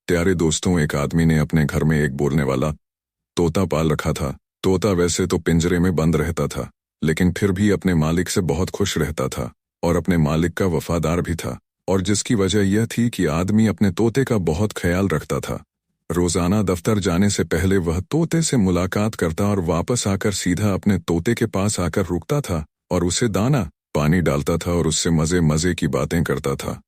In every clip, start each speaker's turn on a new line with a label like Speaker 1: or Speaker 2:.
Speaker 1: प्यारे दोस्तों, एक आदमी ने अपने घर में एक बोलने वाला तोता पाल रखा था। तोता वैसे तो पिंजरे में बंद रहता था, लेकिन फिर भी अपने मालिक से बहुत खुश रहता था और अपने मालिक का वफादार भी था। और जिसकी वजह यह थी कि आदमी अपने तोते का बहुत ख्याल रखता था। रोजाना दफ्तर जाने से पहले वह तोते से मुलाकात करता और वापस आकर सीधा अपने तोते के पास आकर रुकता था और उसे दाना पानी डालता था और उससे मजे मजे की बातें करता था।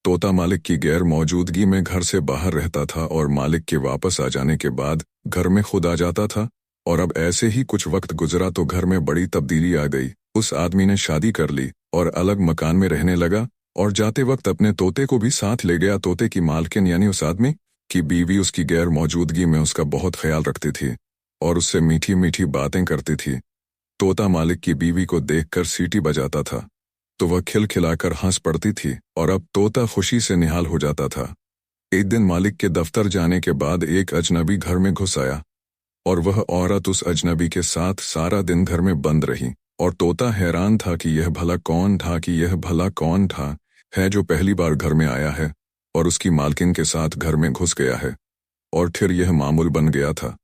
Speaker 1: तोता मालिक की गैर मौजूदगी में घर से बाहर रहता था और मालिक के वापस आ जाने के बाद घर में खुद आ जाता था। और अब ऐसे ही कुछ वक्त गुजरा तो घर में बड़ी तब्दीली आ गई। उस आदमी ने शादी कर ली और अलग मकान में रहने लगा और जाते वक्त अपने तोते को भी साथ ले गया। तोते की मालकिन यानी उस आदमी की बीवी उसकी गैर मौजूदगी में उसका बहुत ख्याल रखती थी और उससे मीठी मीठी बातें करती थी। तोता मालिक की बीवी को देखकर सीटी बजाता था तो वह खिलखिलाकर हंस पड़ती थी और अब तोता खुशी से निहाल हो जाता था। एक दिन मालिक के दफ्तर जाने के बाद एक अजनबी घर में घुस आया और वह औरत उस अजनबी के साथ सारा दिन घर में बंद रही। और तोता हैरान था कि यह भला कौन था है जो पहली बार घर में आया है और उसकी मालकिन के साथ घर में घुस गया है। और फिर यह मामूल बन गया था।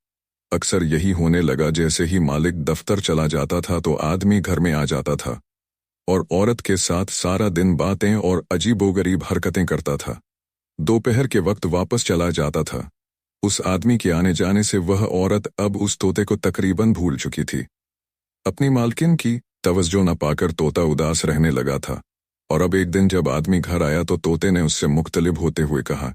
Speaker 1: अक्सर यही होने लगा, जैसे ही मालिक दफ्तर चला जाता था तो आदमी घर में आ जाता था और औरत के साथ सारा दिन बातें और अजीबोगरीब हरकतें करता था। दोपहर के वक्त वापस चला जाता था। उस आदमी के आने जाने से वह औरत अब उस तोते को तकरीबन भूल चुकी थी। अपनी मालकिन की तवज्जो न पाकर तोता उदास रहने लगा था। और अब एक दिन जब आदमी घर आया तो तोते ने उससे मुख्तलिफ होते हुए कहा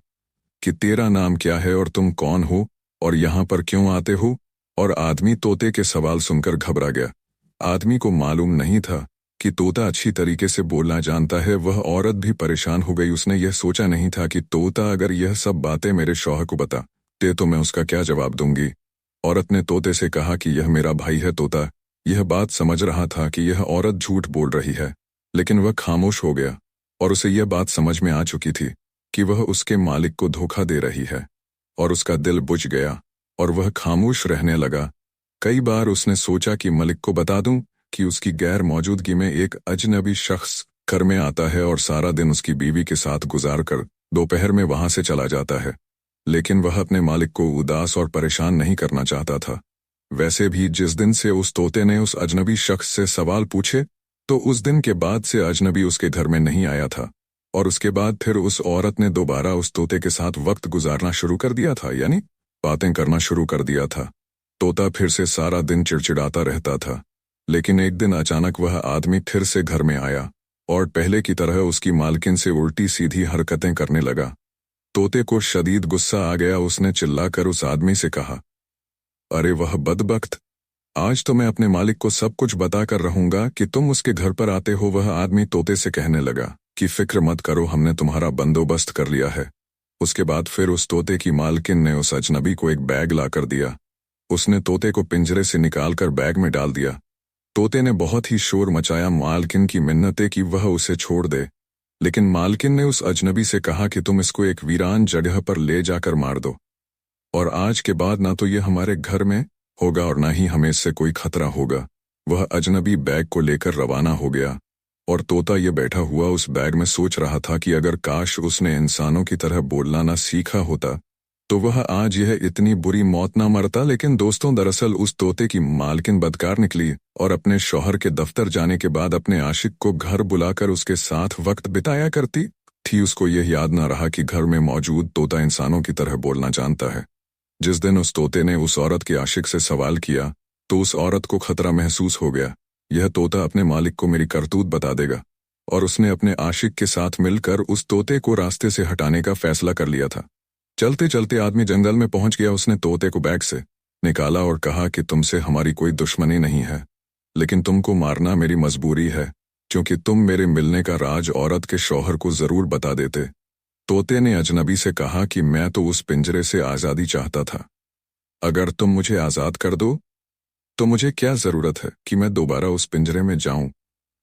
Speaker 1: कि तेरा नाम क्या है और तुम कौन हो और यहाँ पर क्यों आते हो। और आदमी तोते के सवाल सुनकर घबरा गया। आदमी को मालूम नहीं था कि तोता अच्छी तरीके से बोलना जानता है। वह औरत भी परेशान हो गई। उसने यह सोचा नहीं था कि तोता अगर यह सब बातें मेरे शौहर को बताते तो मैं उसका क्या जवाब दूंगी। औरत ने तोते से कहा कि यह मेरा भाई है। तोता यह बात समझ रहा था कि यह औरत झूठ बोल रही है, लेकिन वह खामोश हो गया और उसे यह बात समझ में आ चुकी थी कि वह उसके मालिक को धोखा दे रही है। और उसका दिल बुझ गया और वह खामोश रहने लगा। कई बार उसने सोचा कि मलिक को बता दूं कि उसकी गैर मौजूदगी में एक अजनबी शख्स घर में आता है और सारा दिन उसकी बीवी के साथ गुजार कर दोपहर में वहां से चला जाता है। लेकिन वह अपने मालिक को उदास और परेशान नहीं करना चाहता था। वैसे भी जिस दिन से उस तोते ने उस अजनबी शख्स से सवाल पूछे तो उस दिन के बाद से अजनबी उसके घर में नहीं आया था। और उसके बाद फिर उस औरत ने दोबारा उस तोते के साथ वक्त गुजारना शुरू कर दिया था, यानी बातें करना शुरू कर दिया था। तोता फिर से सारा दिन चिड़चिड़ाता रहता था। लेकिन एक दिन अचानक वह आदमी फिर से घर में आया और पहले की तरह उसकी मालकिन से उल्टी सीधी हरकतें करने लगा। तोते को शदीद गुस्सा आ गया। उसने चिल्लाकर उस आदमी से कहा, अरे वह बदबख्त, आज तो मैं अपने मालिक को सब कुछ बताकर रहूंगा कि तुम उसके घर पर आते हो। वह आदमी तोते से कहने लगा कि फिक्र मत करो, हमने तुम्हारा बंदोबस्त कर लिया है। उसके बाद फिर उस तोते की मालकिन ने उस अजनबी को एक बैग लाकर दिया। उसने तोते को पिंजरे से निकालकर बैग में डाल दिया। तोते ने बहुत ही शोर मचाया। मालकिन की मिन्नतें कि वह उसे छोड़ दे, लेकिन मालकिन ने उस अजनबी से कहा कि तुम इसको एक वीरान जगह पर ले जाकर मार दो और आज के बाद ना तो ये हमारे घर में होगा और ना ही हमें इससे कोई खतरा होगा। वह अजनबी बैग को लेकर रवाना हो गया और तोता ये बैठा हुआ उस बैग में सोच रहा था कि अगर काश उसने इंसानों की तरह बोलना ना सीखा होता तो वह आज यह इतनी बुरी मौत ना मरता। लेकिन दोस्तों, दरअसल उस तोते की मालकिन बदकार निकली और अपने शौहर के दफ्तर जाने के बाद अपने आशिक को घर बुलाकर उसके साथ वक्त बिताया करती थी। उसको यह याद ना रहा कि घर में मौजूद तोता इंसानों की तरह बोलना जानता है। जिस दिन उस तोते ने उस औरत के आशिक से सवाल किया तो उस औरत को खतरा महसूस हो गया। यह तोता अपने मालिक को मेरी करतूत बता देगा। और उसने अपने आशिक के साथ मिलकर उस तोते को रास्ते से हटाने का फैसला कर लिया था। चलते चलते आदमी जंगल में पहुंच गया। उसने तोते को बैग से निकाला और कहा कि तुमसे हमारी कोई दुश्मनी नहीं है, लेकिन तुमको मारना मेरी मजबूरी है, क्योंकि तुम मेरे मिलने का राज औरत के शौहर को जरूर बता देते। तोते ने अजनबी से कहा कि मैं तो उस पिंजरे से आज़ादी चाहता था। अगर तुम मुझे आज़ाद कर दो तो मुझे क्या ज़रूरत है कि मैं दोबारा उस पिंजरे में जाऊं।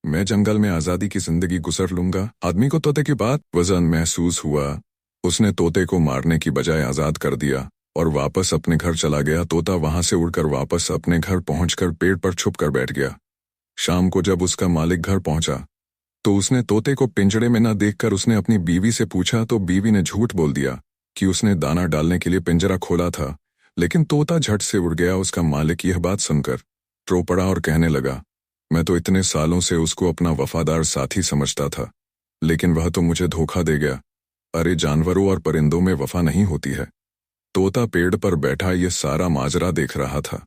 Speaker 1: मैं जंगल में आज़ादी की जिंदगी गुजर लूंगा। आदमी को तोते की बात वजन महसूस हुआ। उसने तोते को मारने की बजाय आज़ाद कर दिया और वापस अपने घर चला गया। तोता वहां से उड़कर वापस अपने घर पहुंचकर पेड़ पर छुप कर बैठ गया। शाम को जब उसका मालिक घर पहुंचा तो उसने तोते को पिंजरे में न देखकर उसने अपनी बीवी से पूछा तो बीवी ने झूठ बोल दिया कि उसने दाना डालने के लिए पिंजरा खोला था, लेकिन तोता झट से उड़ गया। उसका मालिक यह बात सुनकर रो पड़ा और कहने लगा, मैं तो इतने सालों से उसको अपना वफादार साथी समझता था, लेकिन वह तो मुझे धोखा दे गया। अरे जानवरों और परिंदों में वफा नहीं होती है। तोता पेड़ पर बैठा यह सारा माजरा देख रहा था।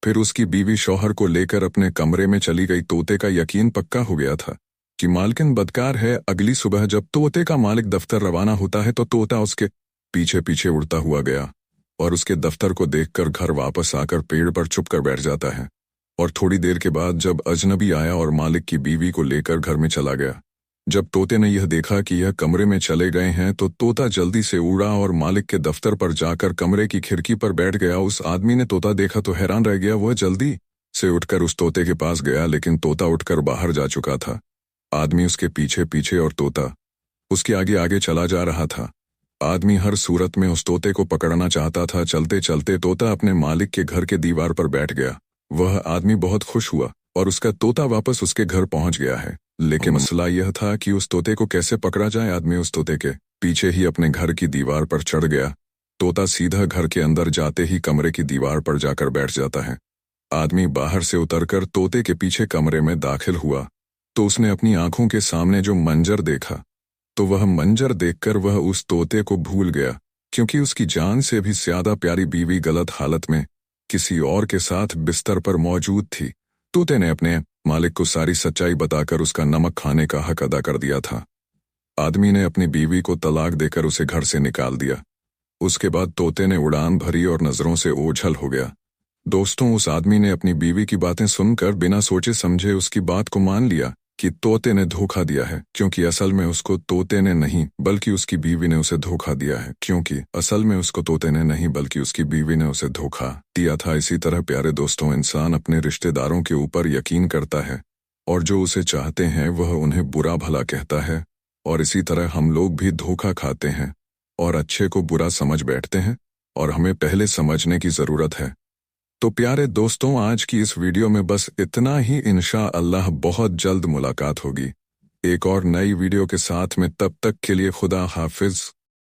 Speaker 1: फिर उसकी बीवी शौहर को लेकर अपने कमरे में चली गई। तोते का यकीन पक्का हो गया था कि मालकिन बदकार है। अगली सुबह जब तोते का मालिक दफ्तर रवाना होता है तो तोता उसके पीछे पीछे उड़ता हुआ गया और उसके दफ्तर को देखकर घर वापस आकर पेड़ पर चुप कर बैठ जाता है। और थोड़ी देर के बाद जब अजनबी आया और मालिक की बीवी को लेकर घर में चला गया, जब तोते ने यह देखा कि यह कमरे में चले गए हैं तो तोता जल्दी से उड़ा और मालिक के दफ्तर पर जाकर कमरे की खिड़की पर बैठ गया। उस आदमी ने तोता देखा तो हैरान रह गया। वह जल्दी से उठकर उस तोते के पास गया, लेकिन तोता उठकर बाहर जा चुका था। आदमी उसके पीछे पीछे और तोता उसके आगे आगे चला जा रहा था। आदमी हर सूरत में उस तोते को पकड़ना चाहता था। चलते चलते तोता अपने मालिक के घर के दीवार पर बैठ गया। वह आदमी बहुत खुश हुआ और उसका तोता वापस उसके घर पहुंच गया है। लेकिन मसला यह था कि उस तोते को कैसे पकड़ा जाए। आदमी उस तोते के पीछे ही अपने घर की दीवार पर चढ़ गया। तोता सीधा घर के अंदर जाते ही कमरे की दीवार पर जाकर बैठ जाता है। आदमी बाहर से उतरकर तोते के पीछे कमरे में दाखिल हुआ तो उसने अपनी आंखों के सामने जो मंजर देखा, तो वह मंजर देखकर वह उस तोते को भूल गया, क्योंकि उसकी जान से भी ज्यादा प्यारी बीवी गलत हालत में किसी और के साथ बिस्तर पर मौजूद थी। तोते ने अपने मालिक को सारी सच्चाई बताकर उसका नमक खाने का हक अदा कर दिया था। आदमी ने अपनी बीवी को तलाक देकर उसे घर से निकाल दिया। उसके बाद तोते ने उड़ान भरी और नजरों से ओझल हो गया। दोस्तों, उस आदमी ने अपनी बीवी की बातें सुनकर बिना सोचे समझे उसकी बात को मान लिया कि तोते ने धोखा दिया है, क्योंकि असल में उसको तोते ने नहीं बल्कि उसकी बीवी ने उसे धोखा दिया है। धोखा दिया था। इसी तरह प्यारे दोस्तों, इंसान अपने रिश्तेदारों के ऊपर यकीन करता है और जो उसे चाहते हैं वह उन्हें बुरा भला कहता है, और इसी तरह हम लोग भी धोखा खाते हैं और अच्छे को बुरा समझ बैठते हैं, और हमें पहले समझने की जरूरत है। तो प्यारे दोस्तों, आज की इस वीडियो में बस इतना ही। इंशाअल्लाह बहुत जल्द मुलाकात होगी एक और नई वीडियो के साथ में। तब तक के लिए खुदा हाफिज।